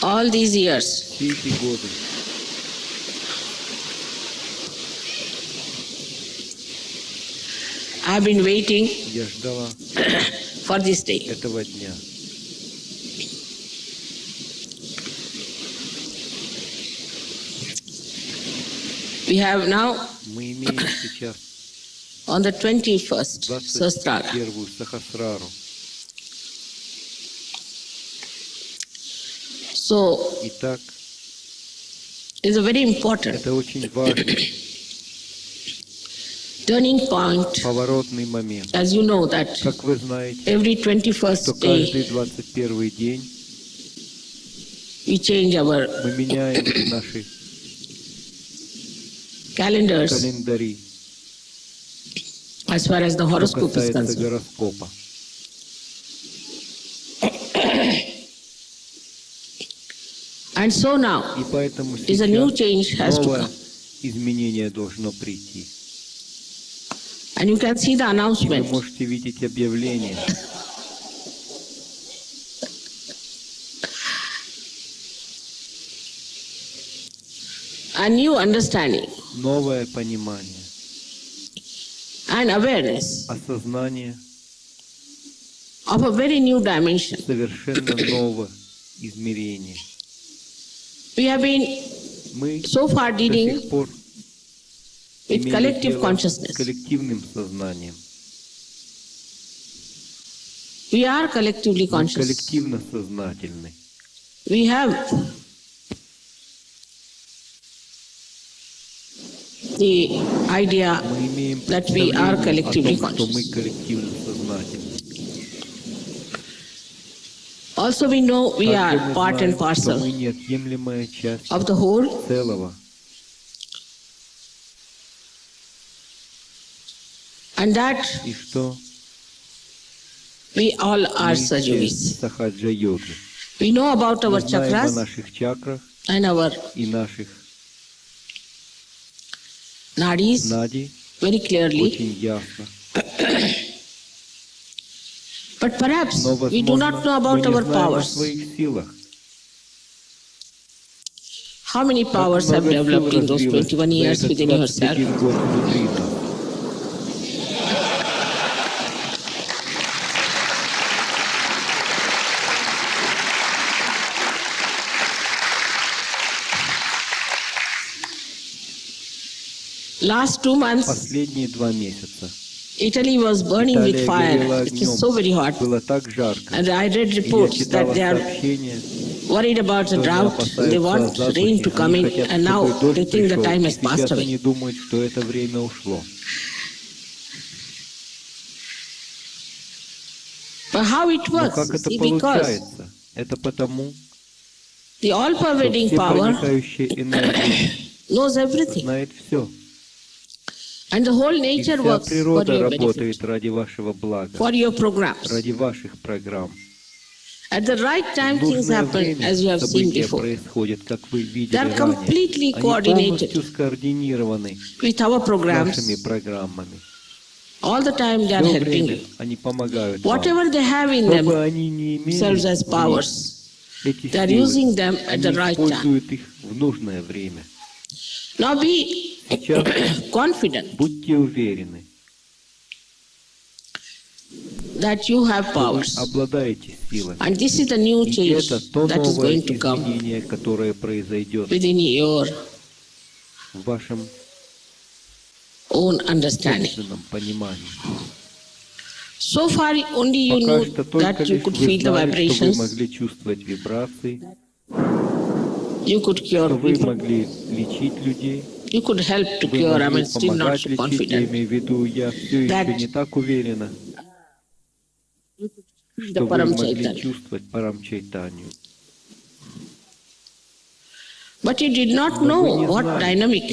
All these years, все эти годы I've been waiting я ждала for this day. этого дня. We have now Мы имеем сейчас on the 21st Sahasrara. 21-ю Сахасрару. So Итак, it's a very important это очень важный, turning point. поворотный момент. As you know that Как вы знаете, every что 21st каждый day 21-й день we change our мы меняем наши calendars календари, as far as the что horoscope is касается concerned. гороскопа. And so now И поэтому is a new сейчас change has to новое come. изменение должно прийти. And you can see the И вы announcement. можете видеть объявление. A new understanding Новое понимание, and awareness осознание of a very new dimension. совершенно нового измерения. We have been Мы so far до dealing сих пор with имели collective дело с consciousness. коллективным сознанием. We are collectively Мы conscious. коллективно сознательны. We have the idea Мы имеем that we are представление collectively о том, что мы conscious. коллективно сознательны. Also we know we Также are мы part and знаем, что parcel мы неотъемлемая часть of the whole, целого. and that И что we all are мы все Sajyovis. сахаджа-йоги. We know about Мы our знаем о chakras наших чакрах and our и наших nadis нади very clearly, очень ясно. but perhaps Но, we do not know возможно, мы about не our знаем о powers. своих силах. How many powers have Много сил developed in those развилось 21 за years этот within yourself? 21 год внутри нас. Last 2 months, Последние 2 месяца Italy was burning with Италия fire. горела It is so very hot. огнем, было так жарко. And I read И я reports читала that they are сообщения, worried about the что они drought. They опасаются want засухи, rain to come они in, хотят, and now чтобы they дождь think the пришел, time и has passed сейчас away. они думают, что это время ушло. But how it Но works? как это See, because получается? Это потому, the что all-pervading power всепроникающая энергия knows everything, знает все. and the whole И nature вся works for природа your benefit, работает ради вашего блага, for your programs. ради ваших программ. At the right В time, things нужное happen, время as you have seen события before, происходят, как вы видели They are ранее. completely Они coordinated полностью скоординированы with our с programs. нашими программами. All the time they are Все helping время you. они помогают вам. Whatever they have in Что бы them, они ни themselves имели, as powers, эти they are силы, using them at они the right time. используют их в нужное время. Now be Сейчас confident будьте уверены, that you have что вы powers. обладаете силами. And this is the new И change это то that is новое going to come изменение, которое произойдет within your в вашем own understanding. собственном понимании. So far, only you Пока knew что только that you лишь could вы feel the знали, что вы vibrations, могли чувствовать вибрации, you could cure что вы people, могли лечить людей, you could help to вы cure. I могли mean, still not помогать so лечить. Я confident. имею в виду, я все That еще не так уверена, The что вы Param могли Chaitanya. чувствовать Парам Чайтанью. But you did not know what dynamic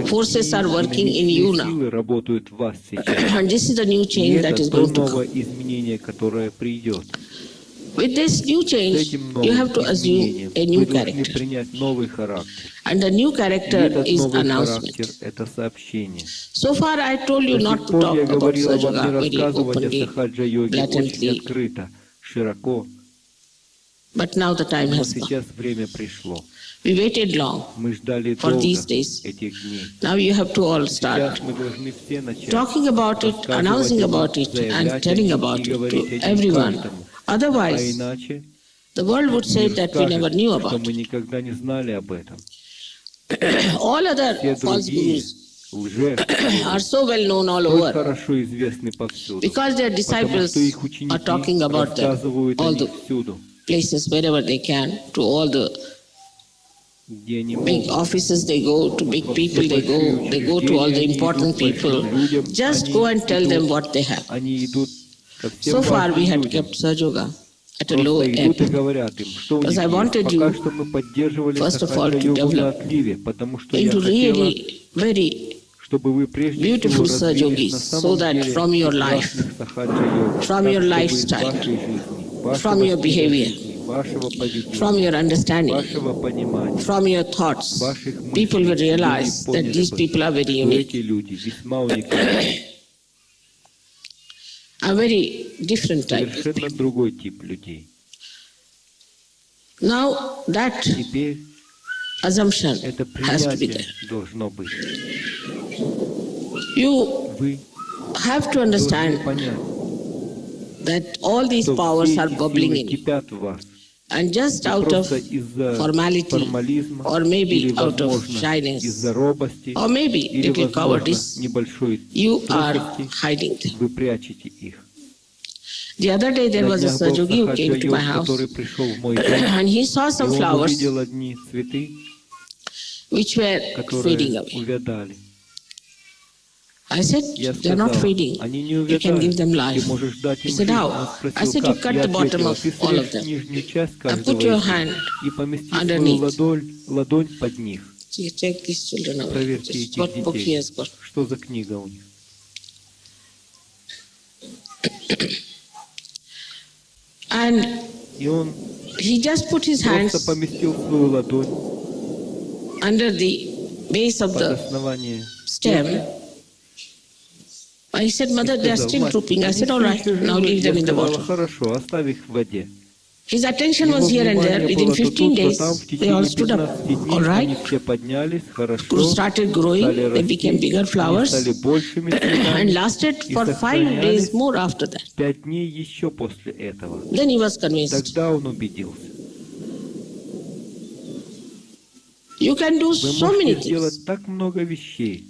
forces are working in you now. Силы работают в вас сейчас. And this is the new И change that это is то going to новое come. изменение, которое придет. With this new С change, этим you новым have to assume изменением a вы new должны character. принять новый характер. And the new И character этот is новый announcement. характер – это сообщение. So far, I told you До not сих to пор talk я about говорила вам не Sahaja very рассказывать о openly, сахаджа-йоге очень blatantly. открыто, широко. But now the time Но has come. сейчас время пришло. We waited long Мы ждали for долго these days. этих дней. Now you have to all start Сейчас мы должны все начать talking about it, рассказывать announcing о нем, about it, заявлять and о telling нем about и it говорить to о нем everyone. каждому. А Otherwise, иначе the world would say мир that we never скажет, knew что about мы it. никогда не знали об этом. All other Все false другие gurus лже are so well known all столь over хорошо известны повсюду, because their потому disciples что их are ученики talking about them, рассказывают о all них the всюду, places wherever they can, to all the где они big могут. offices they go, to big people they go to all the important people. Just go and tell them what they have. Они идут ко всем So far we важным had людям. kept Sahaja Yoga at a low Просто идут и ebb. говорят им, что у них Because I есть. wanted Пока you, что мы поддерживали first of all, to Сахаджа-йогу на develop отливе, потому что я into хотела, really very чтобы вы прежде beautiful всего развились Sahaja-yogis, на so самом that деле from your прекрасных Сахаджа-йогов, from так, your чтобы из lifestyle, вашей жизни, вашего from your стиля behavior, жизни, вашего поведения, from your understanding, вашего понимания, from your thoughts, ваших мыслей, people will realize люди that these поняли бы, people are very что unique, эти люди весьма уникальны, a very different type of совершенно people. другой тип людей. Now that Теперь assumption это has to be принятие there. должно быть. You Вы have to должны understand понять, that all these что powers все are эти bubbling силы in you. кипят в вас. And just И out of просто из-за formality, формализма or maybe или, out of возможно, shyness, из-за робости or maybe или, little возможно, cowardice, небольшой you are трусости, hiding them. вы прячете их. The other day there На was a днях был Sahaja who came to my Сахаджа-йог, house который пришел в мой дом, and he saw и some он flowers увидел одни цветы, which were которые fading away. увядали. I said, Я they're not сказал, fading. они не You can give them увядают, life. ты можешь дать He им said, жизнь. how? Он I спросил, said, you как? cut Я the bottom ответила, of ты all of срежь them нижнюю часть and каждого put your из них hand и помести underneath. свою ладонь под них. So you take these children away. Проверьте Just этих what book he детей. has got. Что за книга у них? And И он he just put his hands просто поместил свою ладонь under the base of под the основание stem. I said, и Mother, they are сказал, still «Мать, drooping. I они said, all все right, еще now живы». leave them Я in the сказала, water. хорошо, оставь их в воде. His attention Его was here and there. внимание Within было то 15 тут, то days, там. В they all течение stood up. 15 All дней они right. все поднялись, хорошо, Fruit started growing. стали They became расти, bigger они flowers стали большими and цветами, lasted и for 5 сохранялись days more after that. 5 дней еще после этого. Then he was convinced. Тогда он убедился. You can do Вы so many можете things сделать так много вещей,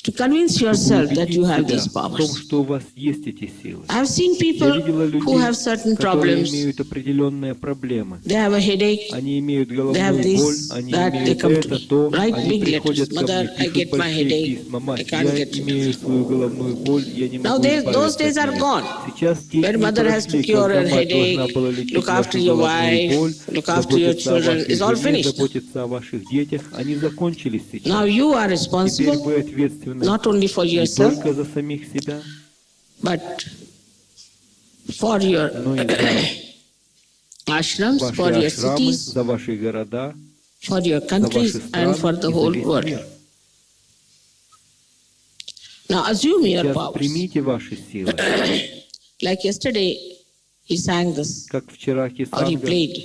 to convince чтобы yourself that убедить you have себя these в том, powers. что у вас есть эти силы. I've seen Я people видела who have людей, certain которые problems. имеют определенные проблемы. They have a headache. Они имеют They have головную this, боль, они that, they имеют come to это, me. то, Write они big приходят letters. ко мне, Mother, I пишут get my большие headache. письма. I Мать, can't я get rid of имею свою головную боль, я не Now могу those избавиться days от are нее. gone. Сейчас те Where дни mother has to прошли, cure когда her мать должна headache, была лечить look after вашу your головную боль, wife, look after your заботиться о children, вашей is all жене, finished. заботиться о ваших детях. Они закончились сейчас. Now you are Теперь responsible вы ответственны not only for не yourself, только за самих себя, but for your но и за ashrams, for ваши your ашрамы, cities, за ваши города, for your за countries, ваши and for страны the и за whole весь world. мир. Now assume your Сейчас powers. примите ваши силы. Like yesterday, he sang this, Как вчера or he Кисанга played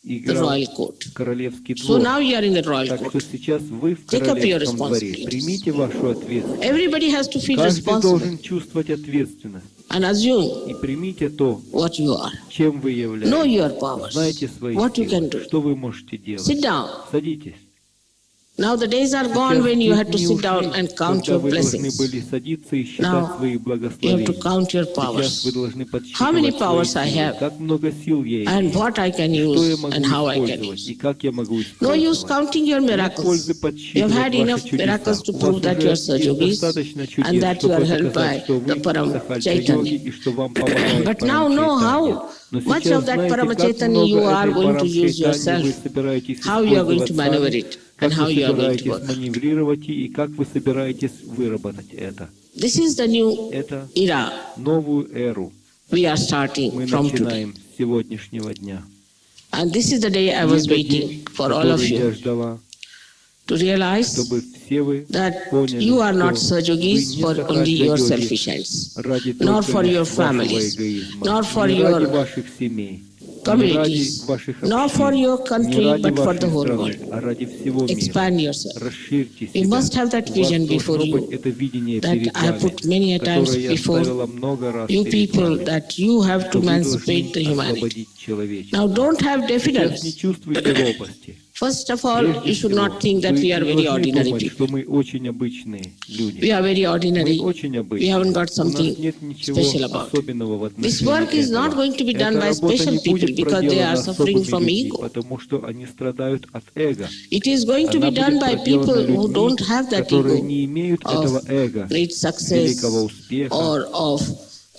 the играл royal court. королевский So двор. now you are in the royal Так что court. сейчас вы в Take up your королевском дворе. responsibilities. Примите вашу ответственность. Everybody has to feel Каждый responsible должен чувствовать ответственность. and assume И примите то, what you are. чем вы Know являетесь. your powers, Знаете свои what you can силы, do. что вы можете делать. Sit down. Садитесь. Now the days are gone Сейчас when you те had to дни sit down ушли, and count когда your вы должны blessings. были садиться и считать Now свои you have to благословения. count your Сейчас powers вы должны How many подсчитывать powers свои I силы. have? Как много сил я имею. and what I can Что я use могу and how I can использовать use. и как я могу No использовать. use counting your Нет miracles. пользы You have подсчитывать had ваши enough чудеса. miracles to У prove вас that you уже are есть Sahaja-yogis достаточно and чудес, that you чтобы are helped доказать, by что the вы Param Сахаджа-йоги Chaitanya. и что вам помогает But now Парам know Чайтанья. how Но much сейчас of that знаете, Parama как Chaitanya много you are этой going to Парам use Чайтаньи вы yourself, собираетесь how you are going to использовать maneuver сами, it, как and how вы you are going to собираетесь work. маневрировать и как вы собираетесь выработать это. This is the new Это era новую эру we are starting мы from today. начинаем с сегодняшнего дня. And this is the day I И was это waiting день, for all of который я you ждала, to realize чтобы все вы that поняли, you are not что вы Sahaja-yogis не for only your Сахаджа-йоги selfish ends, ради nor только for лишь your вашего families, эгоизма, nor for не ради your ваших семей, communities, ваших not for общин, your не country, ради but for вашей the whole страны, world. а ради всего мира. Expand yourself. Расширьте You себя. must have that У вас vision before должно быть you это видение that перед I вами, put many a times которое я before ставила много раз you перед people, вами, that you have to что вы emancipate the должны humanity. освободить человечество. Now don't have Сейчас не diffidence. чувствуйте робости. First of all, Прежде you should всего, not think that вы we are не very должны ordinary думать, что people. мы очень обычные люди. We are very Мы ordinary. очень We обычные. haven't got У нас something нет ничего special about. особенного в This отношении work is этого. not going to be done Эта by работа special не people будет because they are проделана suffering особыми from людьми, ego. потому что они страдают от эго. It is going to be Она done будет by проделана people who людьми, don't have that которые ego не имеют этого of эго, great success великого успеха, or of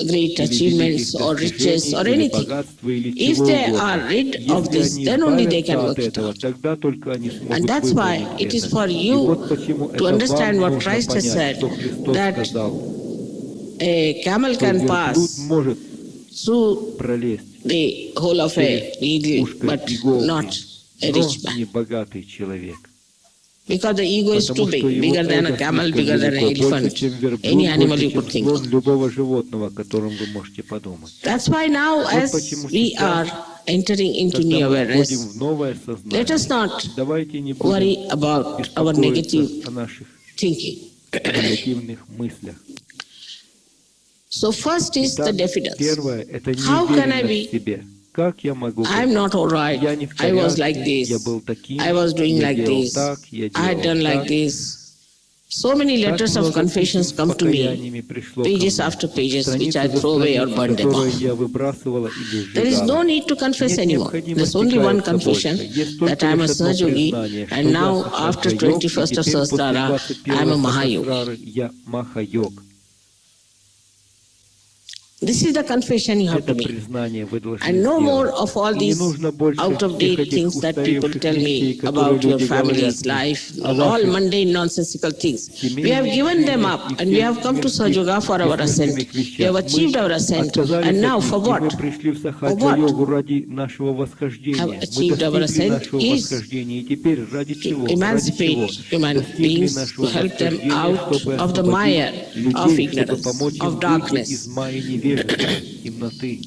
great или achievements великих or riches достижений, or или anything. богатства, или If чего they угодно. are rid of Если this, они then only they избавятся can от work it этого, out. тогда только они смогут And that's why выполнить it is это. for И you вот почему to это understand вам what нужно Christ has понять, said, что Христос that сказал, a camel что can верблюд pass может through пролезть the hole of a needle, ушко but иголки, not a но rich не man. богатый человек. Because the ego is too Потому big, что его bigger than a эго camel, слишком bigger than an велико, больше, elephant, чем верблюд, any animal больше, you чем could think слон of. любого животного, о котором вы можете подумать. That's why now, Вот as почему we сейчас, are entering into когда new мы входим awareness, в новое сознание, let us not давайте не worry будем about our беспокоиться negative о наших thinking. негативных мыслях. So first is the Итак, diffidence. первое – это How can I неуверенность be? в себе. Как я могу быть? I'm not all right. Я не в I was порядке, like this. я был таким, I was doing я like делал this. так, я I had делал done like так. this. So many Так letters of много confessions писем с come to me, покаяниями пришло ко pages мне. after pages, which Страницы I за throw away or страницей, burn them которые off. я выбрасывала или There is no сжигала. need to confess Нет anymore. There's необходимости only one каяться confession больше. Есть that только I am a лишь одно Sahajogi, признание, что and я now after Сахаджа-йог, и 21st of теперь после Sahasrara, I am a 21-го Mahayogi. Сахасрары я Маха-йог. This is the confession you have Это to make. признание вы должны And no more сделать. of all И не these нужно больше всех out-of-date этих things that people устаревших tell вещей, me которые about your люди family's говорят life, о all ваших mundane, nonsensical things. We have семейных given them жизнях up, и and we всех have come to мирских Sahajoga for our ascent. бессмысленных We вещах. have achieved our Мы ascent, отказались and now от for них, и мы what? пришли в For Сахаджа-йогу what? ради нашего восхождения. Have Мы achieved our достигли ascent нашего is восхождения, и теперь ради чего? To Ради чего? emancipate human Достигли beings, to нашего help them восхождения, out чтобы of the освободить mire of людей, чтобы ignorance, помочь им of выйти из darkness. майи невежества, темноты.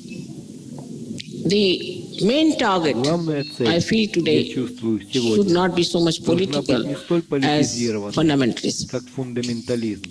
The main target, Главная цель, I feel я today, чувствую should сегодня, not be so much должна быть political не столь as политизирована, fundamentalism. как фундаментализм.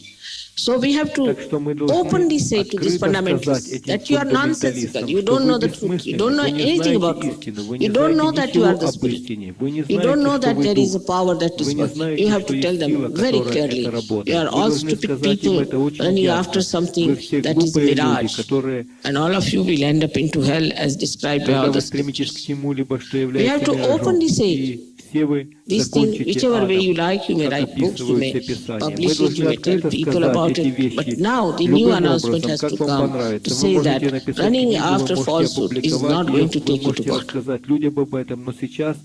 So we have to Так что мы должны openly say to these открыто сказать fundamentalists этим that you are nonsensical, фундаменталистам, you что don't know вы the truth, you бессмысленны, don't know вы не anything about знаете truth, истину, вы не you don't know знаете that you are ничего the об spirit, истине, вы не you знаете, don't know что that вы there is a дух, power that вы is не working. знаете, You have что to tell есть сила, them very которая clearly, это работает. you are Вы all должны stupid сказать им people это очень running ясно. after Вы something все that is глупые люди, mirage, которые, and all of you will end up into hell as described by когда all вы the стремитесь к scriptures. чему-либо, что We является have to миражом, openly say и все вы these things, закончите whichever way you адом, like, you may как write books, you описывают may все Писания. Вы publish it, должны you may tell открыто people сказать about эти it. But вещи now the new любым announcement образом, has to как вам come to понравится. Вы say можете that написать running книгу, вы after можете falsehood is not опубликовать going ее, to вы take you to можете God. рассказать людям об этом, но сейчас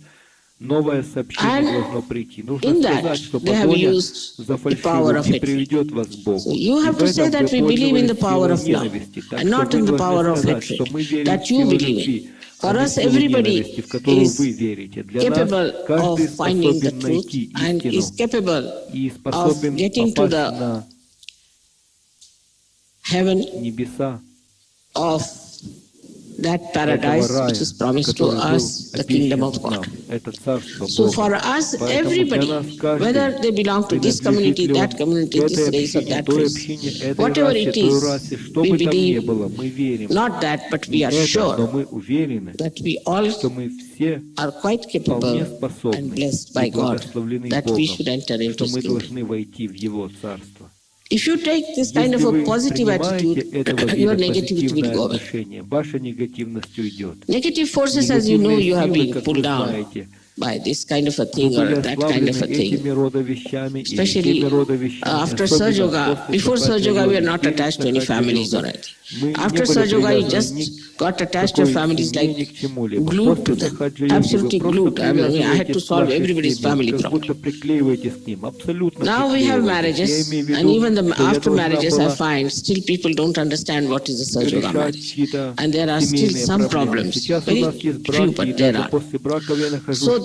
новое сообщение And должно прийти. Нужно in that, сказать, что they have погоня used за the power фальшивым of не hatred. приведет вас к Богу. So you И have в to say этом that we believe in the вы power of пользовались love силой ненависти. Так and что not вы in the должны power of сказать, hatred что мы верим that в you силу believe in. любви, For а не в us, силу everybody ненависти, в которую is вы верите. Для capable нас каждый of finding the способен truth найти and is истину capable и of способен getting to попасть the на heaven небеса of that этого paradise рая, which is promised to который us, был the kingdom обещан of God. нам. Это царство So Бога. for us, Поэтому для everybody, нас каждый, whether they belong to this принадлежит community, ли он that community, этой this race or общине, that той race, общине, этой whatever расе, it той is, расе, что we бы там ни believe было, мы верим not that, but we не are это, но sure мы уверены, that we all что мы все are quite capable вполне and способны blessed и by God благословлены that we should Богом, enter into что His мы kingdom. должны войти в Его Царство. If you take this kind Если of a вы positive принимаете attitude, этого your вида negativity will позитивное go away. отношение, ваша негативность уйдет. Negative forces, as you know, Негативные you have силы, been как вы pulled down знаете, by this kind of a вы thing or были that kind of ослаблены a thing. этими рода вещами или Especially теми рода вещами. after особенно Sahajoga. после Before Sahajoga, we are not Сахаджа-йоги, attached to any перед families or Сахаджа-йогой. anything. Мы не After были Sahajoga, you привязаны just ни к got attached to your какой families семье, ни like к чему-либо. glued to После them, Сахаджа-йоги вы absolutely просто glued. I had to привязываетесь к solve вашей everybody's семье, family как problem. будто приклеиваетесь к ним. Абсолютно Now we have приклеиваетесь. Я marriages, имею в and виду, even что я after должна marriages, I была find still people don't understand what is a Sahajoga решать marriage. чьи-то And there are still семейные some проблемы. problems, Сейчас у very нас есть few, браки, и but there даже are. после браков я нахожу, So что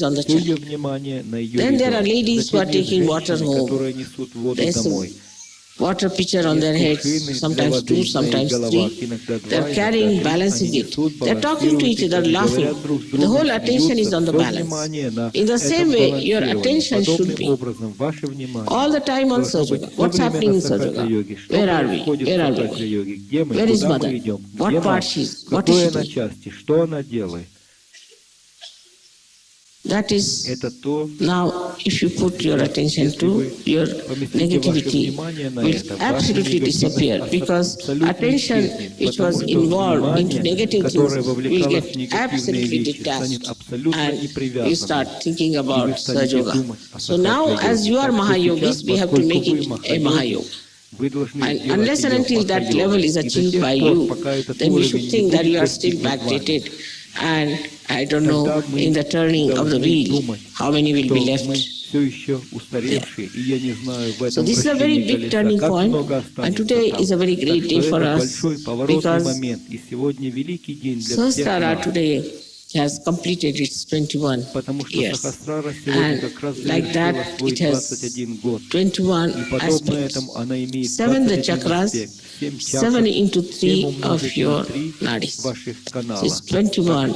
is on the все ее child. внимание на ее Then there are ребенка. ladies who are Затем есть taking water женщины, home. которые несут воду There's a домой. water pitcher on their heads, Кувшины для sometimes воды two, на их sometimes головах, three. иногда два, They're иногда carrying, три. balancing Они it. несут, They're talking to балансируют each их, other, они laughing. говорят друг с The другом, whole attention is смеются. on the Все balance. внимание на In the этом same way, your балансировании. attention should Подобным be образом, ваше внимание all the time on должно быть Sahaja. все What's время happening на in сахаджа-йоге. Sahaja? Что Where are we? происходит в Where are we? сахаджа-йоге? Где мы? Where is Куда mother? мы идем? What Где part мать? she is? What is Какой she она doing? части? Что она делает? That is, Это то, now if you put your attention to your negativity, will absolutely disappear, because attention which was involved into negative things will get absolutely detached, and you start thinking about Sahaja Yoga. So now as you are Mahayogis, we have to make it a Mahayoga. And unless and until that level is achieved by you, then we should think that you are still backdated. And I don't know, in the turning of the wheel, how many will be left. So this is a very big turning point, and today is a very great day for us, because Sahasrara today has completed its 21 years. And like that, it has 21 aspects. 7 the chakras, 7 into 3 of your nadis. So it's 21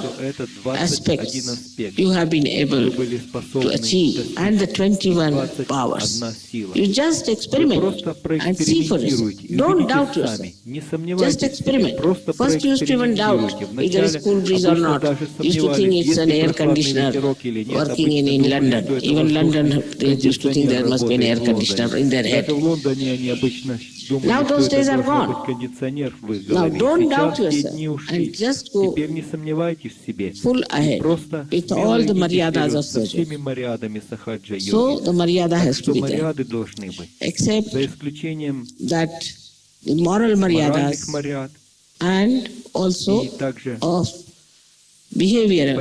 aspects you have been able to achieve, and the 21 powers. You just experiment and see for yourself. Don't doubt yourself. Just experiment. First you used to even doubt if there is cool breeze or not. Used to think it's an air conditioner working in London. Even London, they used to think there must be an air conditioner in their head. Now those days are gone. Now don't doubt yourself and just go full ahead with all the maryadas of Sahaja. So the maryada has to be there, except that the moral maryadas and also of behavioral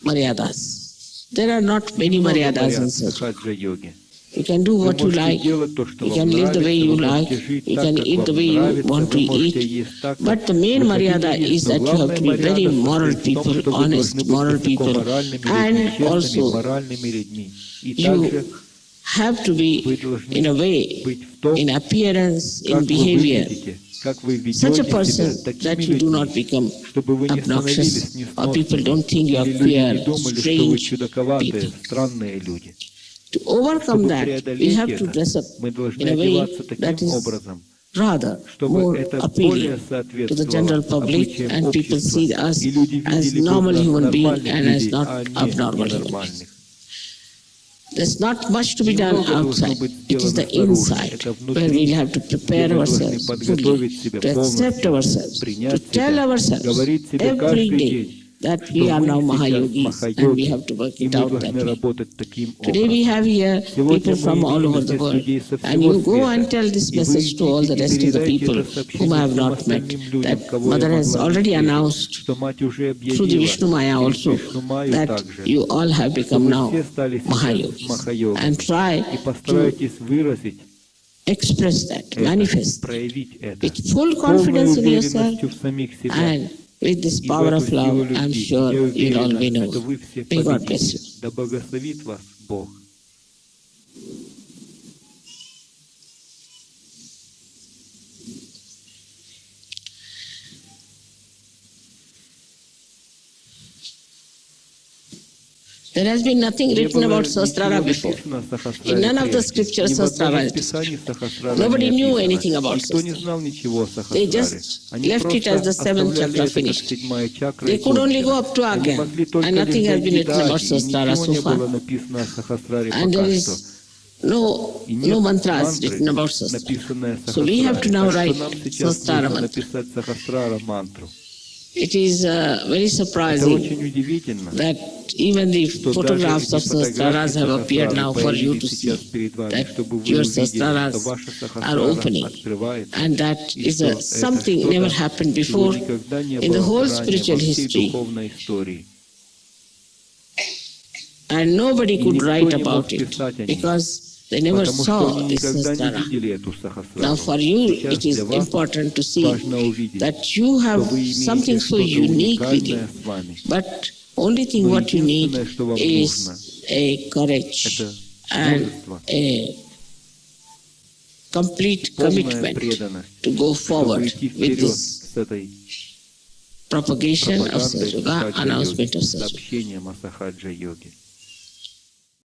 maryadas. There are not many maryadas in Sahaja. You can do what you like, you can live the way you like, you can eat the way you want to eat, but the main maryada is that you have to be very moral people, honest moral people, and also you have to be, in a way, in appearance, in behavior, such a person that you do not become obnoxious, or people don't think you are queer, strange people. To overcome that, we have to dress up in a way that is rather more appealing to the general public, and people see us as normal human beings and as not abnormal human beings. There's not much to be done outside. It is the inside where we'll have to prepare ourselves fully, to accept ourselves, to tell ourselves every day that we are now Mahayogis and we have to work it out that way. Today we have here people from all over the world, and you go and tell this message to all the rest of the people whom I have not met, that Mother has already announced through the Vishnu Maya also that you all have become now Mahayogis, and try to express that, manifest with full confidence in yourself, and with this power of love, I'm sure you'll all be known. May God bless you. Да благословит вас Бог. There has been nothing written about Sahasrara before. In none of the scriptures Sahasrara is described. Nobody knew anything about Sahasrara. They just left it as the 7th chakra finished. They could only go up to Agya, and nothing has been written about Sahasrara so far. And there is no mantras written about Sahasrara. So we have to now write Sahasrara mantra. It is very surprising that even the photographs of Sahasraras have appeared now for you to see, that your Sahasraras are opening, and that is something never happened before in the whole spiritual history. And nobody could write about it because they never saw this Sahasrara. Now for you it is important to see that you have something so unique with you. But only thing what you need is a courage and a complete commitment to go forward with this propagation of Sahaja Yoga, announcement of Sahaja Yoga.